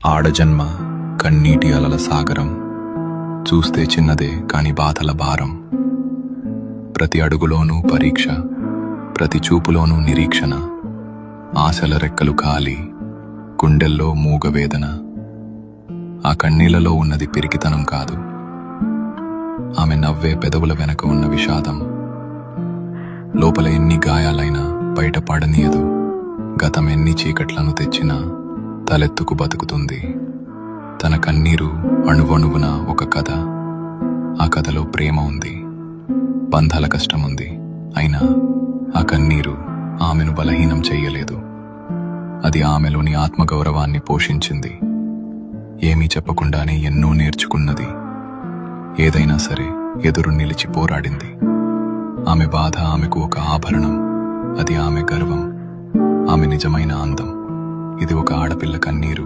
ఆడజన్మ కన్నీటి అలల సాగరం, చూస్తే చిన్నదే కాని బాధల భారం. ప్రతి అడుగులోనూ పరీక్ష, ప్రతి చూపులోనూ నిరీక్షణ. ఆశల రెక్కలు ఖాళీ, గుండెల్లో మూగవేదన. ఆ కన్నీళ్లలో ఉన్నది పిరికితనం కాదు, ఆమె నవ్వే పెదవుల వెనక ఉన్న విషాదం. లోపల ఎన్ని గాయాలైనా బయటపడనీయదు, గతం ఎన్ని చీకట్లను తెచ్చినా తలెత్తుకు బతుకుతుంది. తన కన్నీరు అణువణువున ఒక కథ. ఆ కథలో ప్రేమ ఉంది, బంధాల కష్టముంది. అయినా ఆ కన్నీరు ఆమెను బలహీనం చెయ్యలేదు. అది ఆమెలోని ఆత్మగౌరవాన్ని పోషించింది. ఏమీ చెప్పకుండానే ఎన్నో నేర్చుకున్నది. ఏదైనా సరే ఎదురు నిలిచి పోరాడింది. ఆమె బాధ ఆమెకు ఒక ఆభరణం, అది ఆమె గర్వం, ఆమె నిజమైన అందం. ఇది ఒక ఆడపిల్ల కన్నీరు.